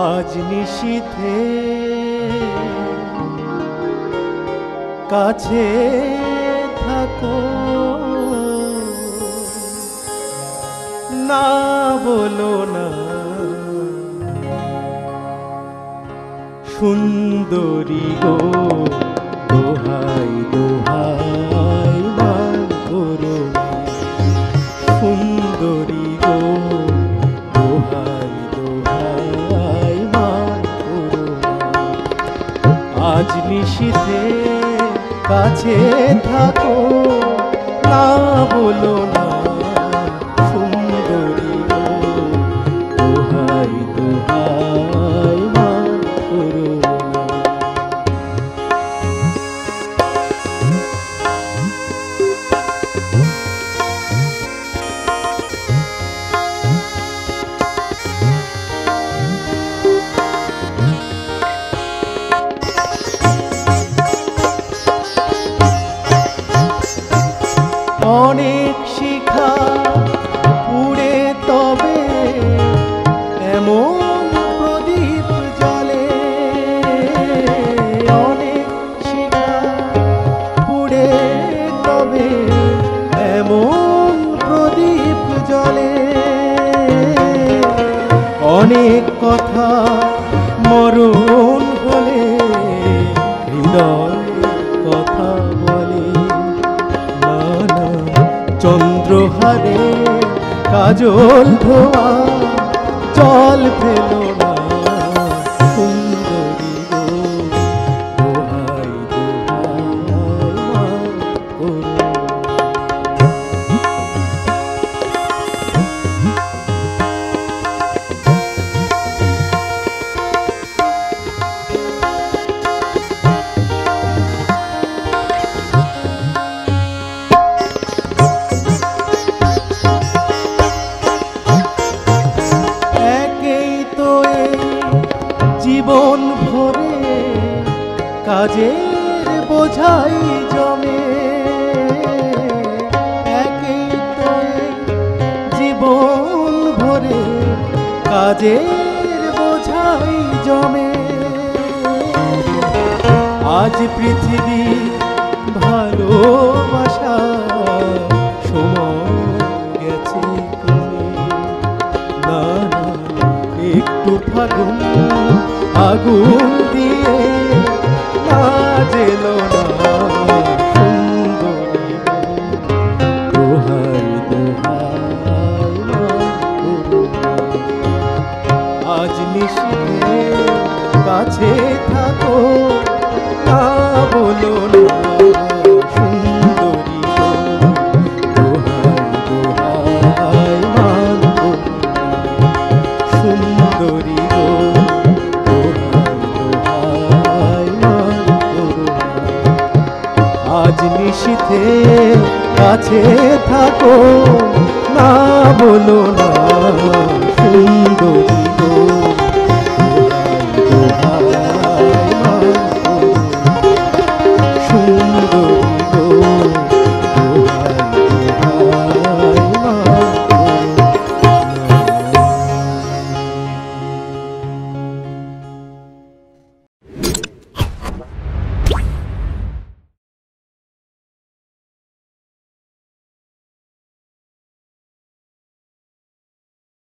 আজ নিশীথে কাছে থাকো, না বলো না সুন্দরী গো, দোহাই দোহাই মান করো সুন্দরী গো, দোহাই দোহাই মান করো। আজ নিশীথে কাছে থাকো, না বলো না সুন্দরী গো, দোহাই দোহাই মান করো। অনেক শিখা পুড়ে তবে এমন প্রদীপ জ্বলে, অনেক শিখা পুড়ে তবে এমন প্রদীপ জ্বলে। অনেক কথা মরণ হলে হৃদয় কথা বলে, চন্দ্রহারে কাজল ধোয়া জল ফেলো না সুন্দরী গো, দোহাই দোহাই মান করো। জীবন ভরে কাজের বোঝাই জমে, একই তো জীবন ভরে কাজের বোঝাই জমে। আজ পৃথিবী ভালোবাসা সময় গেছে কমে, না না একটু ফাগুন আগুন দিয়ে না জেলো না সুন্দরী গো, দোহাই দোহাই মান করো। আজ নিশীথে কাছে থাকো, না বলো না সুন্দরী গো, দোহাই দোহাই মান করো সুন্দরী গো, আজ নিশীথে কাছে থাকো, না বলো না